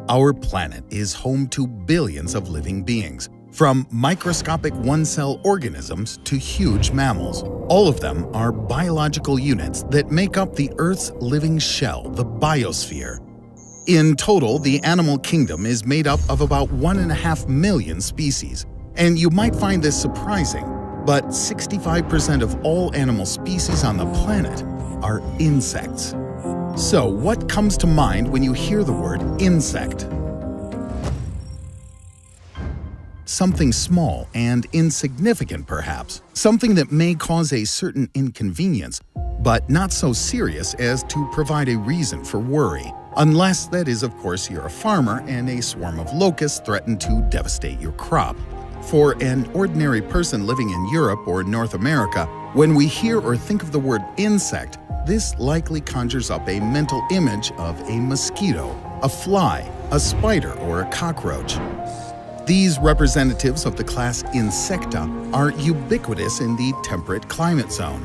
Our planet is home to billions of living beings, from microscopic one-cell organisms to huge mammals. All of them are biological units that make up the Earth's living shell, the biosphere. In total, the animal kingdom is made up of about 1.5 million species. And you might find this surprising, but 65% of all animal species on the planet are insects. So, what comes to mind when you hear the word insect? Something small and insignificant, perhaps. Something that may cause a certain inconvenience, but not so serious as to provide a reason for worry. Unless, that is, of course, you're a farmer and a swarm of locusts threaten to devastate your crop. For an ordinary person living in Europe or North America, when we hear or think of the word insect, this likely conjures up a mental image of a mosquito, a fly, a spider, or a cockroach. These representatives of the class Insecta are ubiquitous in the temperate climate zone.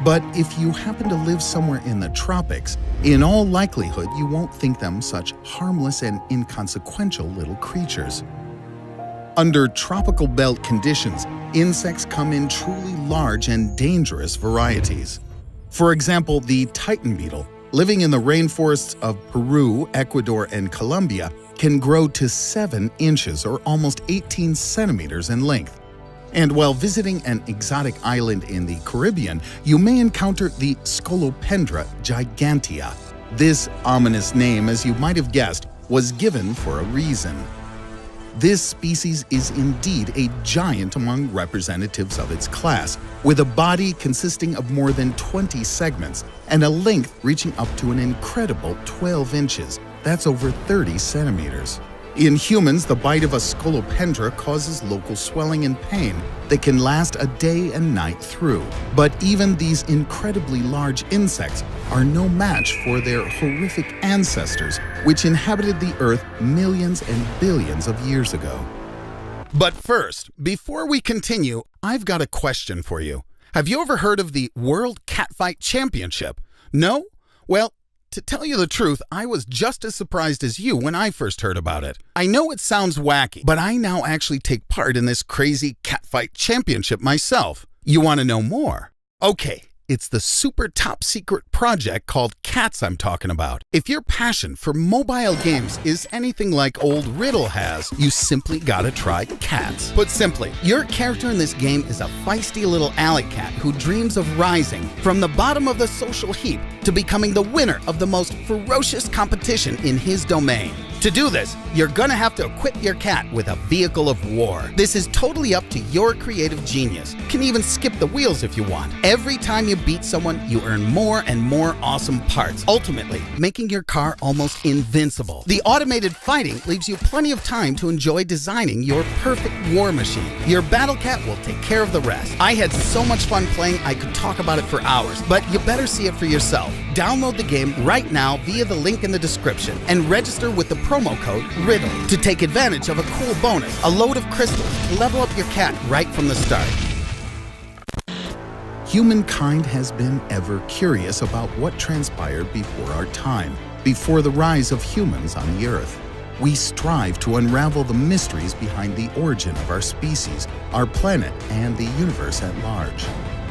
But if you happen to live somewhere in the tropics, in all likelihood you won't think them such harmless and inconsequential little creatures. Under tropical belt conditions, insects come in truly large and dangerous varieties. For example, the Titan beetle, living in the rainforests of Peru, Ecuador, and Colombia, can grow to 7 inches or almost 18 centimeters in length. And while visiting an exotic island in the Caribbean, you may encounter the Scolopendra gigantea. This ominous name, as you might have guessed, was given for a reason. This species is indeed a giant among representatives of its class, with a body consisting of more than 20 segments and a length reaching up to an incredible 12 inches. That's over 30 centimeters. In humans, the bite of a Scolopendra causes local swelling and pain that can last a day and night through. But even these incredibly large insects are no match for their horrific ancestors, which inhabited the Earth millions and billions of years ago. But first, before we continue, I've got a question for you. Have you ever heard of the World Catfight Championship? No? Well, to tell you the truth, I was just as surprised as you when I first heard about it. I know it sounds wacky, but I now actually take part in this crazy catfight championship myself. You want to know more? Okay, it's the super top secret project called CATS I'm talking about. If your passion for mobile games is anything like old Riddle has, you simply gotta try CATS. Put simply, your character in this game is a feisty little alley cat who dreams of rising from the bottom of the social heap to becoming the winner of the most ferocious competition in his domain. To do this, you're gonna have to equip your cat with a vehicle of war. This is totally up to your creative genius. You can even skip the wheels if you want. Every time you beat someone, you earn more and more awesome parts, ultimately making your car almost invincible. The automated fighting leaves you plenty of time to enjoy designing your perfect war machine. Your battle cat will take care of the rest. I had so much fun playing I could talk about it for hours, but you better see it for yourself. Download the game right now via the link in the description and register with the promo code RIDDLE to take advantage of a cool bonus, a load of crystals to level up your cat right from the start. Humankind has been ever curious about what transpired before our time, before the rise of humans on the Earth. We strive to unravel the mysteries behind the origin of our species, our planet, and the universe at large.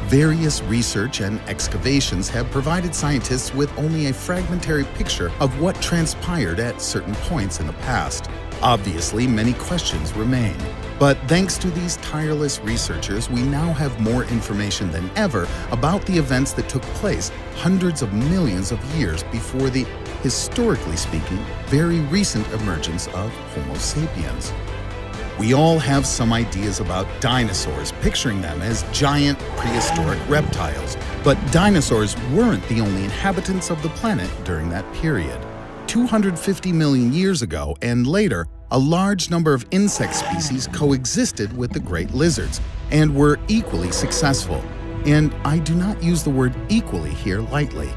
Various research and excavations have provided scientists with only a fragmentary picture of what transpired at certain points in the past. Obviously, many questions remain. But thanks to these tireless researchers, we now have more information than ever about the events that took place hundreds of millions of years before the, historically speaking, very recent emergence of Homo sapiens. We all have some ideas about dinosaurs, picturing them as giant prehistoric reptiles. But dinosaurs weren't the only inhabitants of the planet during that period. 250 million years ago and later, a large number of insect species coexisted with the great lizards and were equally successful. And I do not use the word equally here lightly.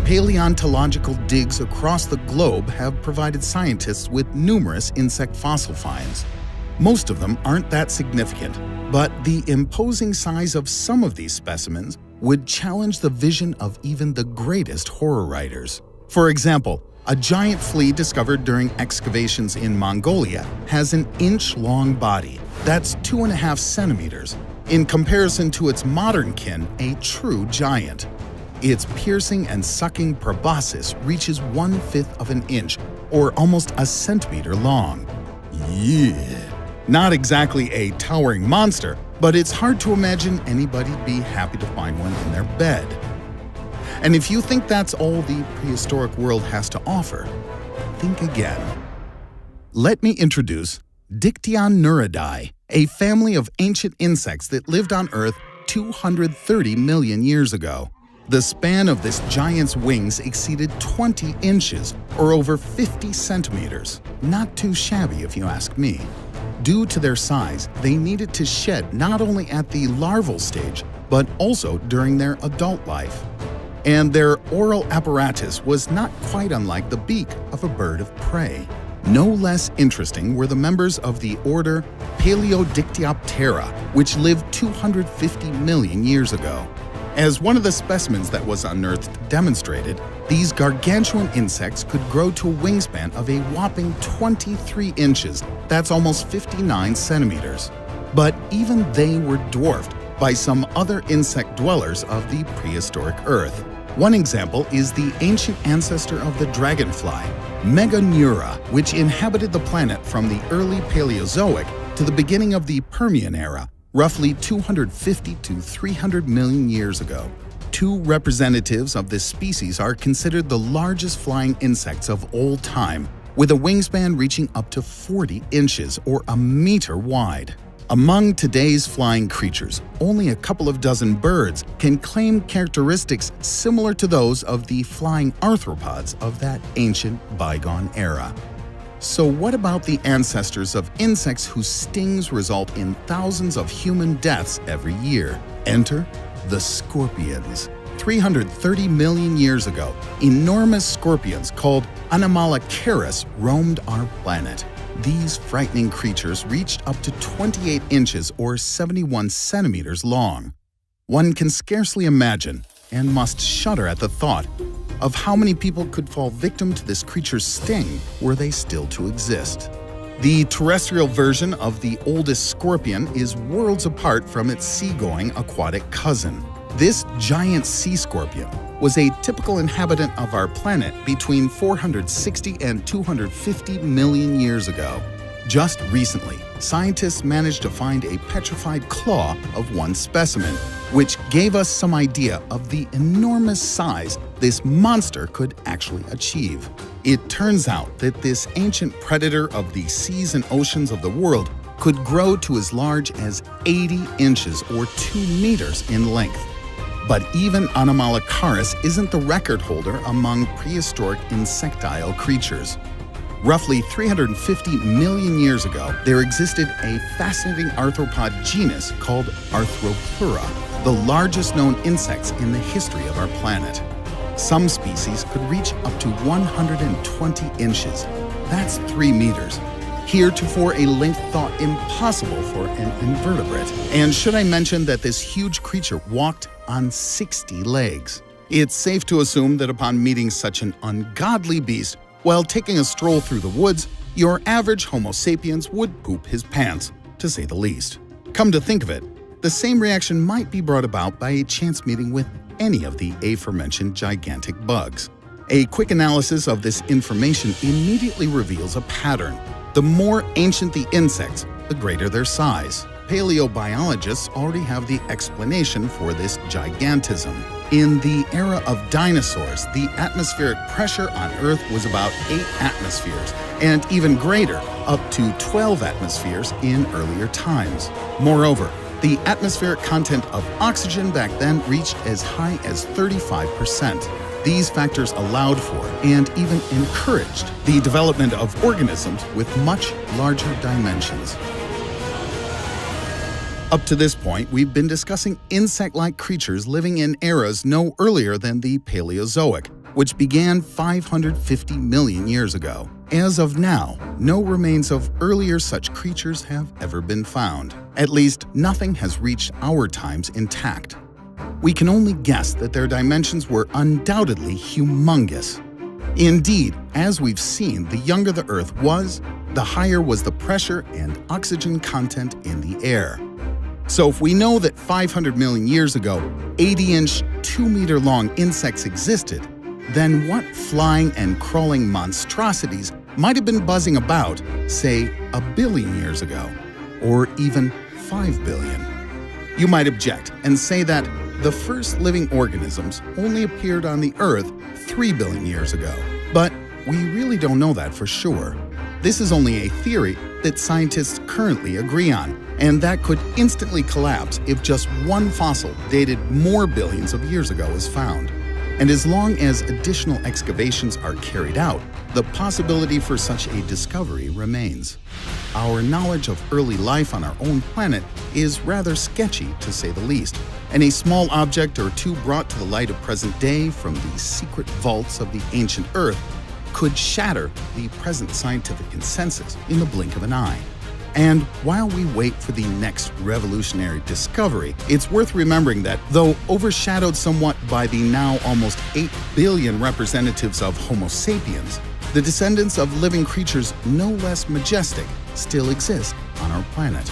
Paleontological digs across the globe have provided scientists with numerous insect fossil finds. Most of them aren't that significant, but the imposing size of some of these specimens would challenge the vision of even the greatest horror writers. For example, A giant flea discovered during excavations in Mongolia has an inch-long body. That's 2.5 centimeters. In comparison to its modern kin, a true giant. Its piercing and sucking proboscis reaches 1/5 of an inch, or almost a centimeter long. Yeah! Not exactly a towering monster, but it's hard to imagine anybody be happy to find one in their bed. And if you think that's all the prehistoric world has to offer, think again. Let me introduce Dictyoneuridae, a family of ancient insects that lived on Earth 230 million years ago. The span of this giant's wings exceeded 20 inches, or over 50 centimeters. Not too shabby if you ask me. Due to their size, they needed to shed not only at the larval stage, but also during their adult life. And their oral apparatus was not quite unlike the beak of a bird of prey. No less interesting were the members of the order Paleodictyoptera, which lived 250 million years ago. As one of the specimens that was unearthed demonstrated, these gargantuan insects could grow to a wingspan of a whopping 23 inches, that's almost 59 centimeters. But even they were dwarfed by some other insect dwellers of the prehistoric Earth. One example is the ancient ancestor of the dragonfly, Meganeura, which inhabited the planet from the early Paleozoic to the beginning of the Permian era, roughly 250 to 300 million years ago. Two representatives of this species are considered the largest flying insects of all time, with a wingspan reaching up to 40 inches or a meter wide. Among today's flying creatures, only a couple of dozen birds can claim characteristics similar to those of the flying arthropods of that ancient bygone era. So what about the ancestors of insects whose stings result in thousands of human deaths every year? Enter the scorpions. 330 million years ago, enormous scorpions called Anomalocaris roamed our planet. These frightening creatures reached up to 28 inches or 71 centimeters long. One can scarcely imagine, and must shudder at the thought, of how many people could fall victim to this creature's sting were they still to exist. The terrestrial version of the oldest scorpion is worlds apart from its seagoing aquatic cousin. This giant sea scorpion was a typical inhabitant of our planet between 460 and 250 million years ago. Just recently, scientists managed to find a petrified claw of one specimen, which gave us some idea of the enormous size this monster could actually achieve. It turns out that this ancient predator of the seas and oceans of the world could grow to as large as 80 inches or 2 meters in length. But even Anomalocaris isn't the record holder among prehistoric insectile creatures. Roughly 350 million years ago, there existed a fascinating arthropod genus called Arthropleura, the largest known insects in the history of our planet. Some species could reach up to 120 inches. That's 3 meters. Heretofore a length thought impossible for an invertebrate. And should I mention that this huge creature walked on 60 legs? It's safe to assume that upon meeting such an ungodly beast, while taking a stroll through the woods, your average Homo sapiens would poop his pants, to say the least. Come to think of it, the same reaction might be brought about by a chance meeting with any of the aforementioned gigantic bugs. A quick analysis of this information immediately reveals a pattern. The more ancient the insects, the greater their size. Paleobiologists already have the explanation for this gigantism. In the era of dinosaurs, the atmospheric pressure on Earth was about 8 atmospheres, and even greater, up to 12 atmospheres in earlier times. Moreover, the atmospheric content of oxygen back then reached as high as 35%. These factors allowed for, and even encouraged, the development of organisms with much larger dimensions. Up to this point, we've been discussing insect-like creatures living in eras no earlier than the Paleozoic, which began 550 million years ago. As of now, no remains of earlier such creatures have ever been found. At least, nothing has reached our times intact. We can only guess that their dimensions were undoubtedly humongous. Indeed, as we've seen, the younger the Earth was, the higher was the pressure and oxygen content in the air. So if we know that 500 million years ago, 80-inch, 2-meter-long insects existed, then what flying and crawling monstrosities might have been buzzing about, say, 1 billion years ago, or even 5 billion? You might object and say that the first living organisms only appeared on the Earth 3 billion years ago. But we really don't know that for sure. This is only a theory that scientists currently agree on, and that could instantly collapse if just one fossil dated more billions of years ago is found. And as long as additional excavations are carried out, the possibility for such a discovery remains. Our knowledge of early life on our own planet is rather sketchy, to say the least, and a small object or two brought to the light of present day from the secret vaults of the ancient Earth could shatter the present scientific consensus in the blink of an eye. And while we wait for the next revolutionary discovery, it's worth remembering that, though overshadowed somewhat by the now almost 8 billion representatives of Homo sapiens, the descendants of living creatures no less majestic still exist on our planet.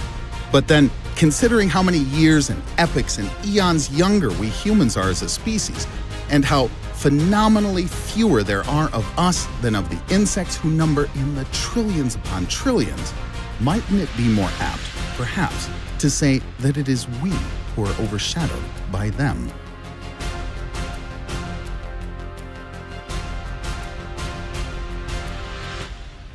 But then, considering how many years and epochs and eons younger we humans are as a species, and how phenomenally fewer there are of us than of the insects who number in the trillions upon trillions, mightn't it be more apt, perhaps, to say that it is we who are overshadowed by them?